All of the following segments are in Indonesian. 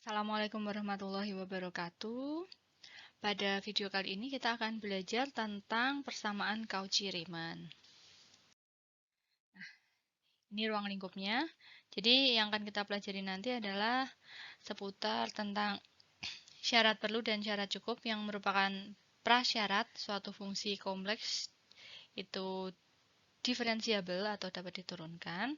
Assalamualaikum warahmatullahi wabarakatuh. Pada video kali ini kita akan belajar tentang persamaan Cauchy-Riemann. Ini ruang lingkupnya. Jadi yang akan kita pelajari nanti adalah seputar tentang syarat perlu dan syarat cukup yang merupakan prasyarat suatu fungsi kompleks itu diferensiabel atau dapat diturunkan.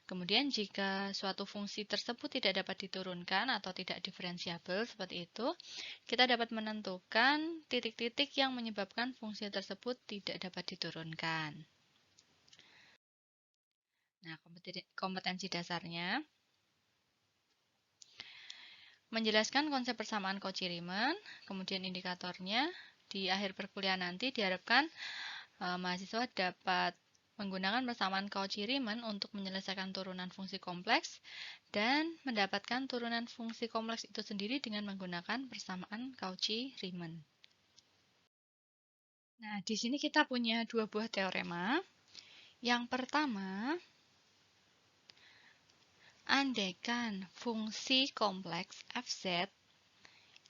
Kemudian jika suatu fungsi tersebut tidak dapat diturunkan atau tidak diferensiabel seperti itu, kita dapat menentukan titik-titik yang menyebabkan fungsi tersebut tidak dapat diturunkan. Nah, kompetensi dasarnya menjelaskan konsep persamaan Cauchy-Riemann, kemudian indikatornya. Di akhir perkuliahan nanti diharapkan mahasiswa dapat menggunakan persamaan Cauchy-Riemann untuk menyelesaikan turunan fungsi kompleks dan mendapatkan turunan fungsi kompleks itu sendiri dengan menggunakan persamaan Cauchy-Riemann. Nah, di sini kita punya dua buah teorema. Yang pertama, andaikan fungsi kompleks fz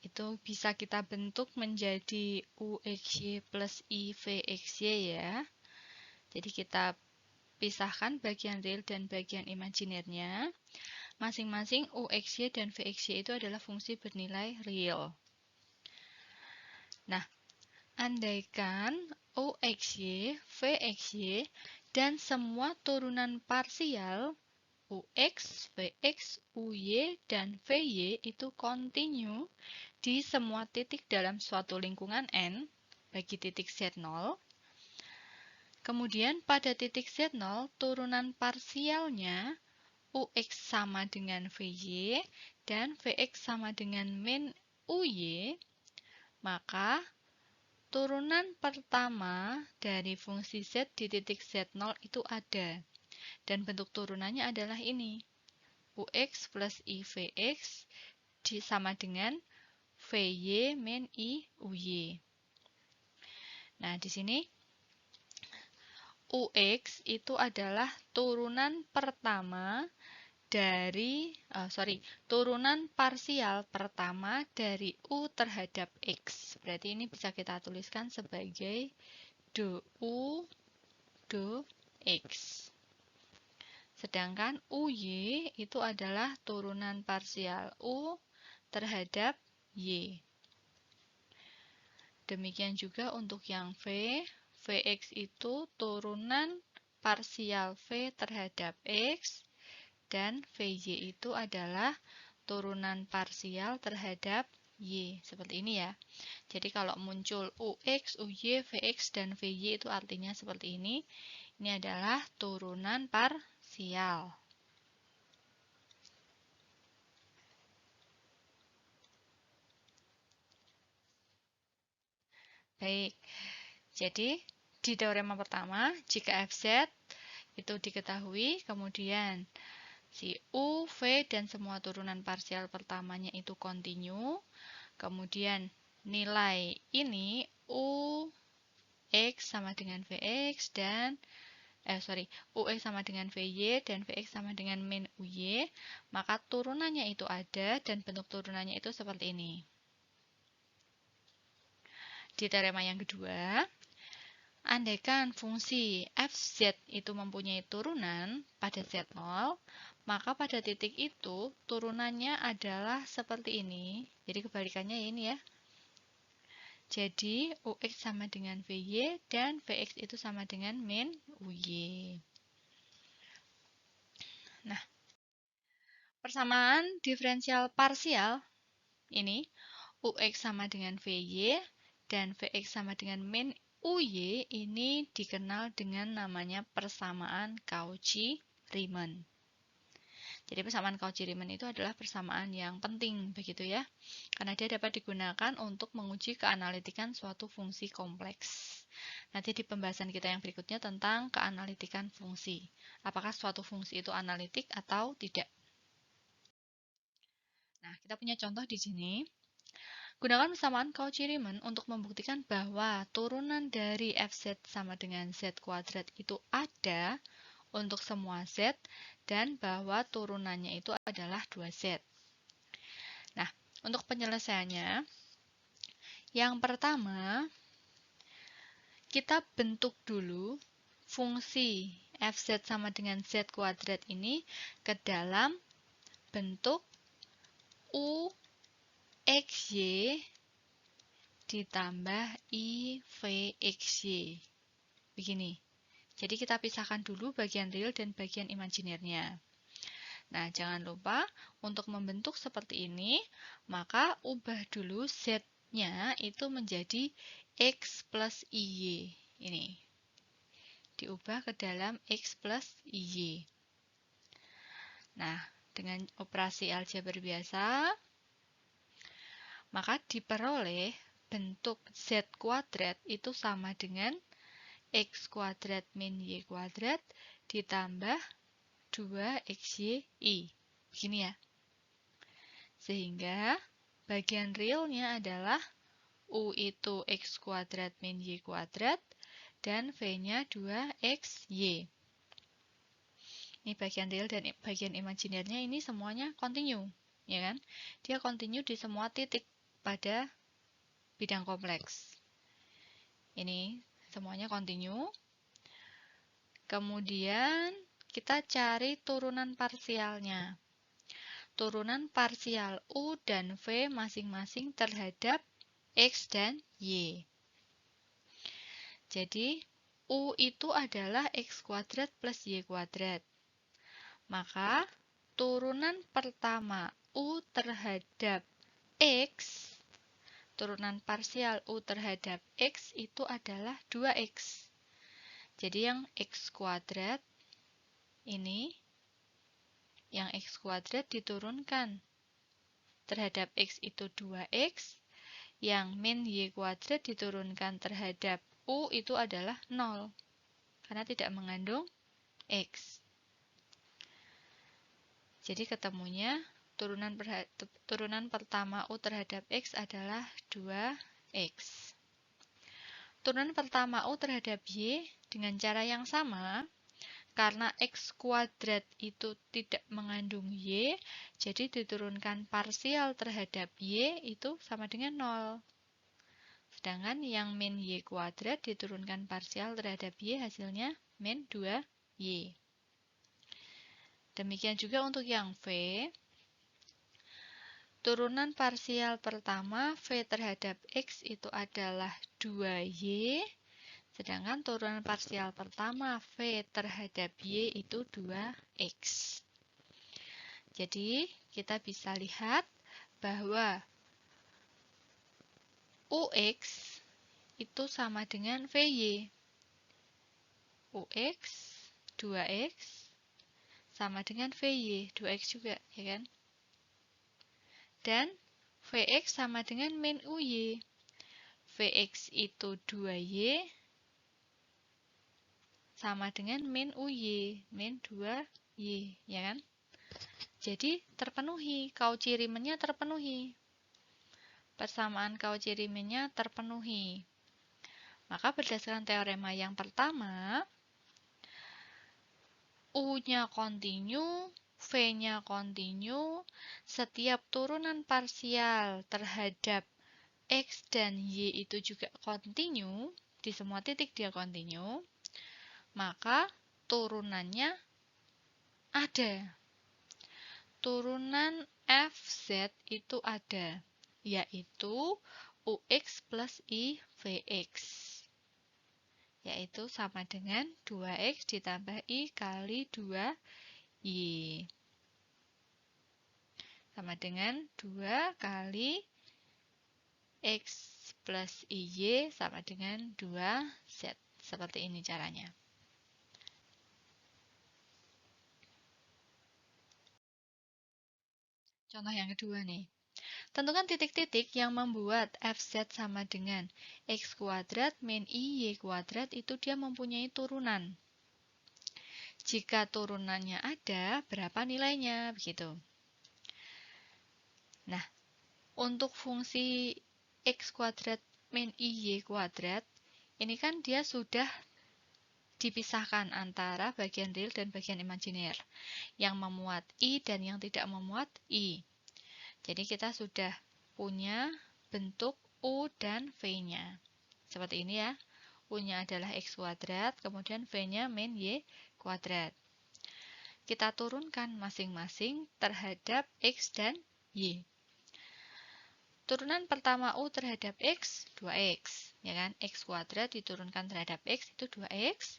itu bisa kita bentuk menjadi uxy plus ivxy ya. Jadi kita pisahkan bagian real dan bagian imajinernya. Masing-masing uxy dan vxy itu adalah fungsi bernilai real. Nah, andaikan uxy, vxy, dan semua turunan parsial ux, vx, uy, dan vy itu kontinu di semua titik dalam suatu lingkungan N bagi titik Z0. Kemudian pada titik Z0, turunan parsialnya ux sama dengan vy dan vx sama dengan min uy, maka turunan pertama dari fungsi z di titik Z0 itu ada. Dan bentuk turunannya adalah ini. Ux plus ivx sama dengan vy min i uy. Nah, di sini ux itu adalah turunan pertama dari turunan parsial pertama dari u terhadap x. Berarti ini bisa kita tuliskan sebagai du do x. Sedangkan uy itu adalah turunan parsial u terhadap y. Demikian juga untuk yang v, vx itu turunan parsial v terhadap x, dan vy itu adalah turunan parsial terhadap y. Seperti ini ya. Jadi kalau muncul ux, uy, vx, dan vy itu artinya seperti ini. Ini adalah turunan parsial. Baik, jadi di teorema pertama, jika fz itu diketahui, kemudian si u, v, dan semua turunan parsial pertamanya itu kontinu, kemudian nilai ini u, x sama dengan vx dan ux sama dengan vy dan vx sama dengan min uy, maka turunannya itu ada dan bentuk turunannya itu seperti ini. Di teorema yang kedua, andaikan fungsi fz itu mempunyai turunan pada z0, maka pada titik itu turunannya adalah seperti ini. Jadi kebalikannya ini ya. Jadi ux sama dengan vy dan vx itu sama dengan min uy. Nah, persamaan diferensial parsial ini ux sama dengan vy dan vx sama dengan min uy ini dikenal dengan namanya persamaan Cauchy-Riemann. Jadi persamaan Cauchy-Riemann itu adalah persamaan yang penting begitu ya, karena dia dapat digunakan untuk menguji keanalitikan suatu fungsi kompleks. Nanti di pembahasan kita yang berikutnya tentang keanalitikan fungsi. Apakah suatu fungsi itu analitik atau tidak? Nah, kita punya contoh di sini. Gunakan persamaan Cauchy-Riemann untuk membuktikan bahwa turunan dari fz sama dengan z kuadrat itu ada untuk semua z dan bahwa turunannya itu adalah 2z. Nah, untuk penyelesaiannya, yang pertama, kita bentuk dulu fungsi fz sama dengan z kuadrat ini ke dalam bentuk uxy ditambah ivxy. Begini. Jadi kita pisahkan dulu bagian real dan bagian imajinernya. Nah, jangan lupa untuk membentuk seperti ini, maka ubah dulu z-nya itu menjadi x plus iy. Ini. Diubah ke dalam x plus iy. Nah, dengan operasi aljabar biasa, maka diperoleh bentuk z kuadrat itu sama dengan x kuadrat min y kuadrat ditambah 2xy. Begini ya. Sehingga bagian realnya adalah u itu x kuadrat min y kuadrat dan v-nya 2xy. Ini bagian real dan bagian imajinernya ini semuanya kontinu, ya kan? Dia kontinu di semua titik pada bidang kompleks. Ini semuanya kontinu. Kemudian kita cari turunan parsialnya. Turunan parsial U dan V masing-masing terhadap X dan Y. Jadi, U itu adalah X kuadrat plus Y kuadrat. Maka, turunan pertama U terhadap X, turunan parsial U terhadap X itu adalah 2X. Jadi, yang X kuadrat ini, yang X kuadrat diturunkan terhadap X itu 2X, yang min Y kuadrat diturunkan terhadap U itu adalah 0, karena tidak mengandung X. Jadi ketemunya turunan pertama U terhadap X adalah 2X. Turunan pertama U terhadap Y dengan cara yang sama, karena X kuadrat itu tidak mengandung Y, jadi diturunkan parsial terhadap Y itu sama dengan 0. Sedangkan yang min Y kuadrat diturunkan parsial terhadap Y hasilnya min 2Y. Demikian juga untuk yang V. Turunan parsial pertama V terhadap X itu adalah 2Y. Sedangkan turunan parsial pertama V terhadap Y itu 2X. Jadi, kita bisa lihat bahwa UX itu sama dengan VY. UX 2X sama dengan VY 2X juga, ya kan? Dan Vx sama dengan min UY. Vx itu 2Y sama dengan min UY, min 2Y, ya kan? Jadi terpenuhi, Cauchy Riemann-nya terpenuhi. Persamaan Cauchy Riemann-nya terpenuhi. Maka berdasarkan teorema yang pertama, U-nya kontinu, V-nya kontinu, setiap turunan parsial terhadap X dan Y itu juga kontinu, di semua titik dia kontinu, maka turunannya ada. Turunan Fz itu ada, yaitu Ux plus IVX, yaitu sama dengan 2X ditambah I kali 2Y. Sama dengan 2 kali X plus IY sama dengan 2Z. Seperti ini caranya. Contoh yang kedua nih. Tentukan titik-titik yang membuat Fz sama dengan X kuadrat min IY kuadrat itu dia mempunyai turunan. Jika turunannya ada, berapa nilainya? Begitu. Nah, untuk fungsi X kuadrat min IY kuadrat, ini kan dia sudah dipisahkan antara bagian real dan bagian imajiner. Yang memuat I dan yang tidak memuat I. Jadi kita sudah punya bentuk U dan V-nya. Seperti ini ya. U-nya adalah X kuadrat, kemudian V-nya min Y kuadrat. Kita turunkan masing-masing terhadap X dan Y. Turunan pertama U terhadap X, 2X. Ya kan? X kuadrat diturunkan terhadap X itu 2X.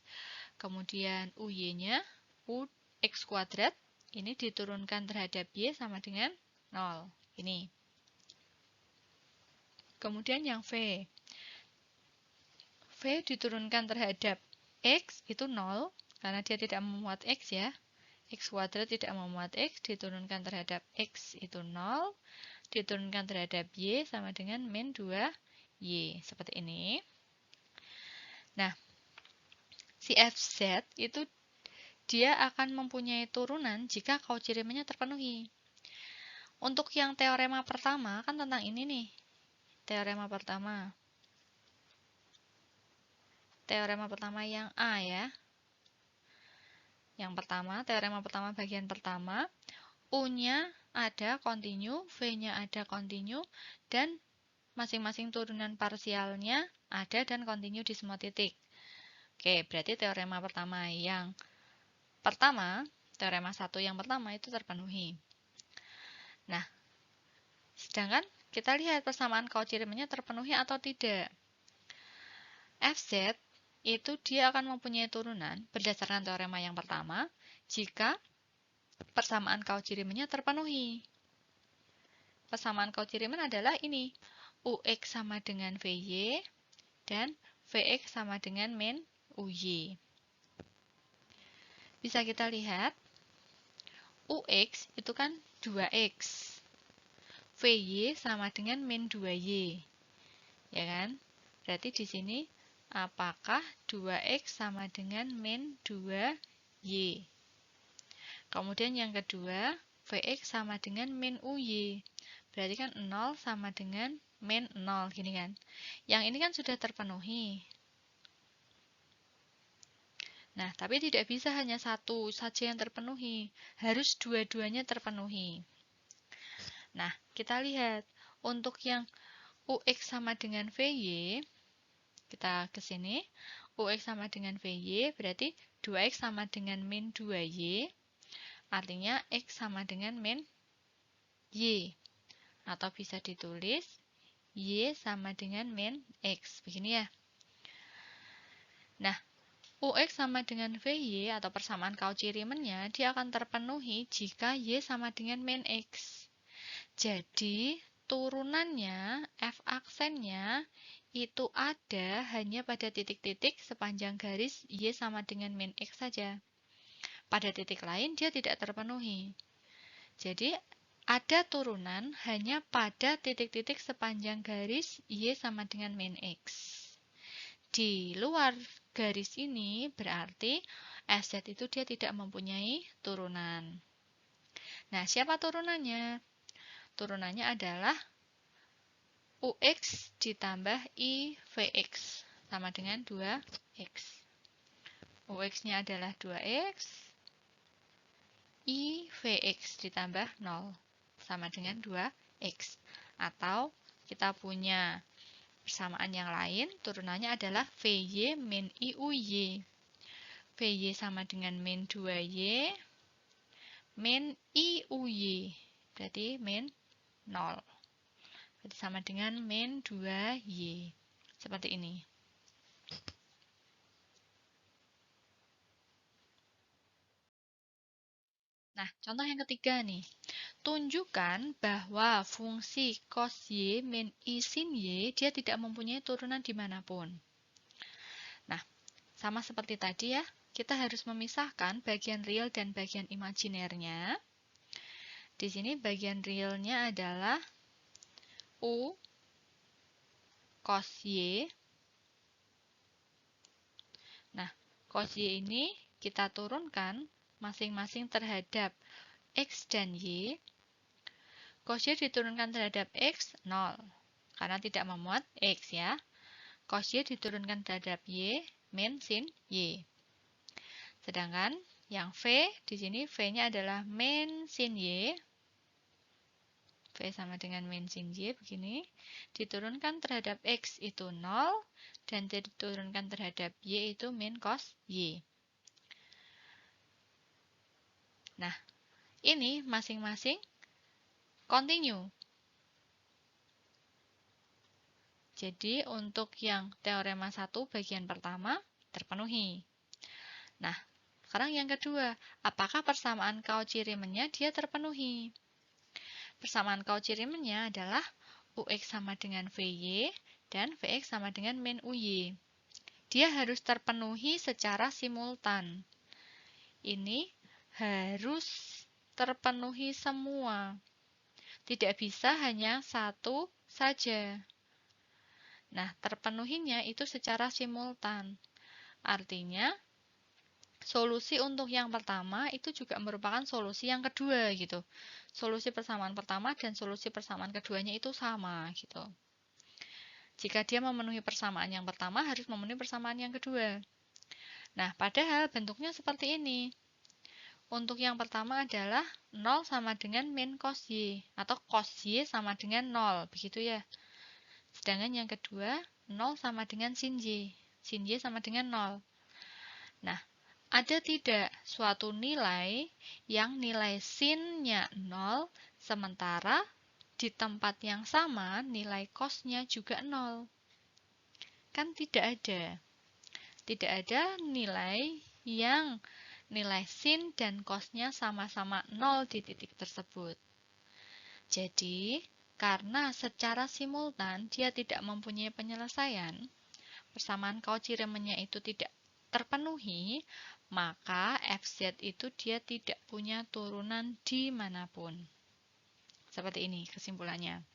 Kemudian UY-nya, U X kuadrat, ini diturunkan terhadap Y sama dengan 0. Ini. Kemudian yang V. V diturunkan terhadap X itu 0, karena dia tidak memuat X ya. X kuadrat tidak memuat X, diturunkan terhadap X itu 0, diturunkan terhadap Y sama dengan min 2Y. Seperti ini. Nah, si FZ itu dia akan mempunyai turunan jika Cauchy-Riemann-nya terpenuhi. Untuk yang teorema pertama, kan tentang ini nih. Teorema pertama. Teorema pertama yang A ya. Yang pertama, teorema pertama bagian pertama, U-nya ada kontinu, V-nya ada kontinu, dan masing-masing turunan parsialnya ada dan kontinu di semua titik. Oke, berarti teorema pertama yang pertama, teorema 1 yang pertama itu terpenuhi. Nah, sedangkan kita lihat persamaan Cauchy-Riemann-nya terpenuhi atau tidak. FZ itu dia akan mempunyai turunan berdasarkan teorema yang pertama jika persamaan Cauchy-Riemann-nya terpenuhi. Persamaan Cauchy-Riemann adalah ini. UX sama dengan VY dan VX sama dengan min UY. Bisa kita lihat, UX itu kan 2X. VY sama dengan min 2Y. Ya kan? Berarti di sini apakah 2X sama dengan min 2Y? Kemudian yang kedua, Vx sama dengan min UY. Berarti kan 0 sama dengan min 0, gini kan. Yang ini kan sudah terpenuhi. Nah, tapi tidak bisa hanya satu saja yang terpenuhi. Harus dua-duanya terpenuhi. Nah, kita lihat. Untuk yang UX sama dengan VY, kita ke sini. UX sama dengan VY, berarti 2X sama dengan min 2Y. Artinya X sama dengan min Y. Atau bisa ditulis Y sama dengan min X. Begini ya. Nah, UX sama dengan VY atau persamaan Cauchy-Riemann-nya dia akan terpenuhi jika Y sama dengan min X. Jadi, turunannya, F aksennya itu ada hanya pada titik-titik sepanjang garis Y sama dengan min X saja. Pada titik lain dia tidak terpenuhi. Jadi, ada turunan hanya pada titik-titik sepanjang garis Y sama dengan min X. Di luar garis ini berarti FZ itu dia tidak mempunyai turunan. Nah, siapa turunannya? Turunannya adalah UX ditambah IVX sama dengan 2X. UX-nya adalah 2X. IVX ditambah 0 sama dengan 2X. Atau kita punya persamaan yang lain, turunannya adalah VY min IUY. VY sama dengan min 2Y min IUY. Berarti min 0. Berarti sama dengan min 2Y. Seperti ini. Nah, contoh yang ketiga nih. Tunjukkan bahwa fungsi cos Y min I sin Y dia tidak mempunyai turunan dimanapun. Nah, sama seperti tadi ya, kita harus memisahkan bagian real dan bagian imajinernya. Di sini bagian realnya adalah U cos Y. Nah, cos Y ini kita turunkan masing-masing terhadap X dan Y. Cos Y diturunkan terhadap X, 0. Karena tidak memuat X ya. Cos Y diturunkan terhadap Y, min sin Y. Sedangkan yang V, di sini V-nya adalah min sin Y. V UX sama dengan min sin Y begini. Diturunkan terhadap X itu 0, dan diturunkan terhadap Y itu min cos Y. Nah, ini masing-masing continue. Jadi, untuk yang teorema 1 bagian pertama terpenuhi. Nah, sekarang yang kedua, apakah persamaan Cauchy-Riemannnya dia terpenuhi? Persamaan Cauchy-Riemannnya adalah UX sama dengan VY dan VX sama dengan min UY. Dia harus terpenuhi secara simultan. Ini harus terpenuhi semua. Tidak bisa hanya satu saja. Nah, terpenuhinya itu secara simultan. Artinya, solusi untuk yang pertama itu juga merupakan solusi yang kedua gitu. Solusi persamaan pertama dan solusi persamaan keduanya itu sama gitu. Jika dia memenuhi persamaan yang pertama, harus memenuhi persamaan yang kedua. Nah, padahal bentuknya seperti ini. Untuk yang pertama adalah 0 sama dengan min cos Y, atau cos Y sama dengan 0, begitu ya. Sedangkan yang kedua, 0 sama dengan sin Y sama dengan 0. Nah, ada tidak suatu nilai yang nilai sin-nya 0, sementara di tempat yang sama nilai cos-nya juga 0? Kan tidak ada. Tidak ada nilai yang nilai sin dan cos-nya sama-sama 0 di titik tersebut. Jadi, karena secara simultan dia tidak mempunyai penyelesaian, persamaan Cauchy-Riemannnya itu tidak terpenuhi, maka FZ itu dia tidak punya turunan dimanapun. Seperti ini kesimpulannya.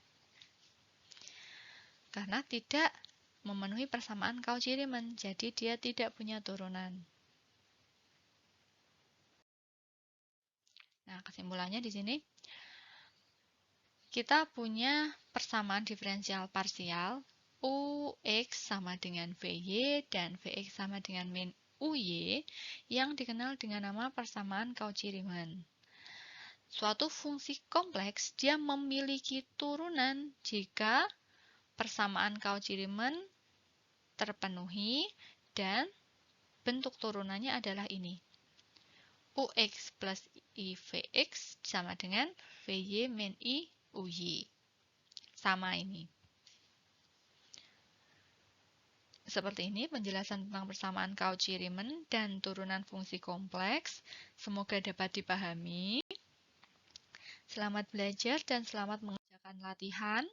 Karena tidak memenuhi persamaan Cauchy-Riemann, jadi dia tidak punya turunan. Nah, kesimpulannya di sini, kita punya persamaan diferensial parsial UX sama dengan VY dan VX sama dengan min UY yang dikenal dengan nama persamaan Cauchy-Riemann. Suatu fungsi kompleks dia memiliki turunan jika persamaan Cauchy-Riemann terpenuhi dan bentuk turunannya adalah ini. UX plus IVX sama dengan VY min I UY. Sama ini. Seperti ini penjelasan tentang persamaan Cauchy-Riemann dan turunan fungsi kompleks. Semoga dapat dipahami. Selamat belajar dan selamat mengerjakan latihan.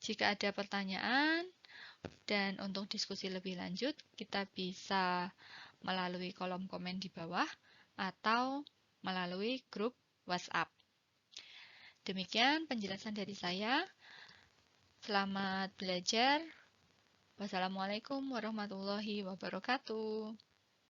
Jika ada pertanyaan dan untuk diskusi lebih lanjut, kita bisa melalui kolom komen di bawah atau melalui grup WhatsApp. Demikian penjelasan dari saya. Selamat belajar. Wassalamualaikum warahmatullahi wabarakatuh.